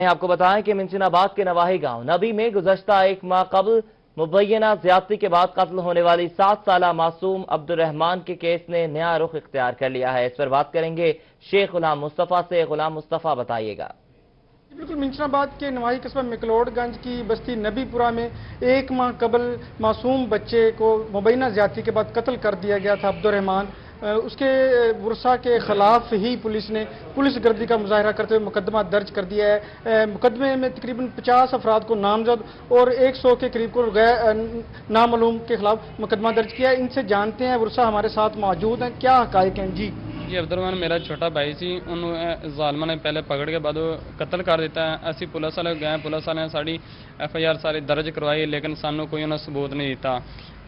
आपको बताएं कि मिंचनाबाद के नवाही गांव नबी में गुज़श्ता एक माह कबल मुबैना ज्यादती के बाद कत्ल होने वाली 7 साला मासूम अब्दुर्रहमान के केस ने नया रुख इख्तियार कर लिया है। इस पर बात करेंगे शेख गुलाम मुस्तफ़ा से। गुलाम मुस्तफ़ा बताइएगा। बिल्कुल, मिंचनाबाद के नवाही कस्बा मिकलोडगंज की बस्ती नबीपुरा में एक माह कबल मासूम बच्चे को मुबैना ज्यादती के बाद कत्ल कर दिया गया था अब्दुर्रहमान। उसके वर्सा के खिलाफ ही पुलिस ने पुलिस गर्दी का मुजाहरा करते हुए मुकदमा दर्ज कर दिया है। मुकदमे में तकरीबन 50 अफराद को नामजद और 100 के करीब को नामालूम के खिलाफ मुकदमा दर्ज किया है। इनसे जानते हैं, वर्सा हमारे साथ मौजूद हैं, क्या हकायक हैं जी? जी, अब्दुर्रहमान मेरा छोटा भाई सी, उन्होंने ਜ਼ਾਲਮਾਂ ने पहले पकड़ के बाद कत्ल कर दिता है। ਅਸੀਂ पुलिस वाले गए, पुलिस वाले ने साड़ी FIR सारी दर्ज करवाई, लेकिन सानू कोई उन्होंने सबूत नहीं दिता।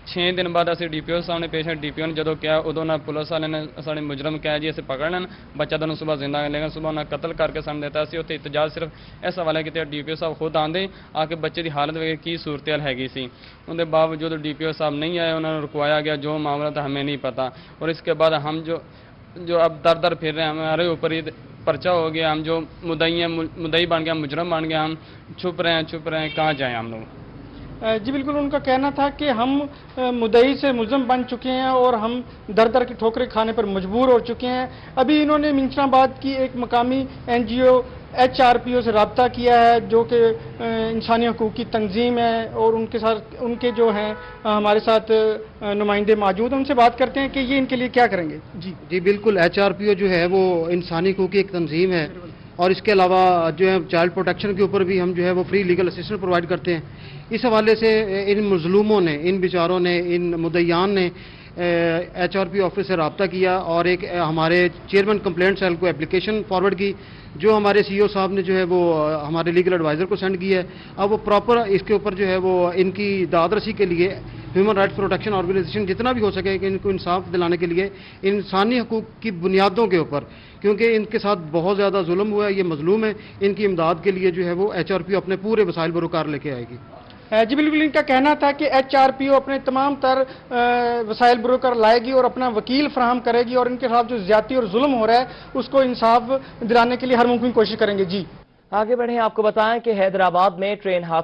6 दिन बाद ਅਸੀਂ DPO सामने पेश है। DPO ने जो किया उदों ना पुलिस वाले ने साढ़े मुजरम कहा जी ਅਸੀਂ पकड़ लें बच्चा दोनों सुबह जिंदा, लेकिन सुबह उन्हें कत्ल करके सामने देता। ਅਸੀਂ ਉੱਥੇ इतजाज सिर्फ इस हवाले किया DPO साहब खुद आंदे आके बच्चे की हालत वे की सूरत हाल हैगी सी। उनके बावजूद DPO साहब नहीं आए, उन्होंने रुकवाया गया। जो मामला था हमें नहीं पता। और इसके बाद हम जो अब दर दर फिर रहे हैं, हमारे ऊपर ही पर्चा हो गया। हम जो मुदई बन गया, मुजरम बन गया। हम छुप रहे हैं, कहाँ जाएं हम लोग? जी बिल्कुल, उनका कहना था कि हम मुदई से मुजरम बन चुके हैं और हम दर दर की ठोकरें खाने पर मजबूर हो चुके हैं। अभी इन्होंने मिंचनाबाद की एक मकामी NGO HRPO से रब्ता किया है, जो कि इंसानी हकूक़ की तंजीम है, और उनके जो हैं हमारे साथ नुमाइंदे मौजूद हैं। उनसे बात करते हैं कि ये इनके लिए क्या करेंगे। जी बिल्कुल, HRPO जो है वो इंसानी हकूक़ की एक तंजीम है, और इसके अलावा जो है चाइल्ड प्रोटेक्शन के ऊपर भी हम जो है वो फ्री लीगल असिस्टेंस प्रोवाइड करते हैं। इस हवाले से इन मजलूमों ने, इन बेचारों ने, इन मुद्दईयान ने HRPO ऑफिस से रब्ता किया और एक हमारे चेयरमैन कंप्लेंट सेल को एप्लीकेशन फॉरवर्ड की, जो हमारे CEO साहब ने जो है वो हमारे लीगल एडवाइज़र को सेंड की है। अब वो प्रॉपर इसके ऊपर जो है वो इनकी दाद रसी के लिए ह्यूमन राइट्स प्रोटेक्शन ऑर्गेनाइजेशन जितना भी हो सके कि इनको इंसाफ दिलाने के लिए इंसानी हकूक़ की बुनियादों के ऊपर, क्योंकि इनके साथ बहुत ज़्यादा जुल्म हुआ है, ये मजलूम है, इनकी इमदाद के लिए जो है वो HRPO अपने पूरे वसाइल बरोकार लेके आएगी। जी बिल्कुल, इनका कहना था कि HRPO अपने तमाम तर वसाइल बरोकर लाएगी और अपना वकील फराहम करेगी, और इनके खिलाफ जो ज्यादती और जुल्म हो रहा है उसको इंसाफ दिलाने के लिए हर मुमकिन कोशिश करेंगे। जी आगे बढ़े, आपको बताएं कि हैदराबाद में ट्रेन हादसा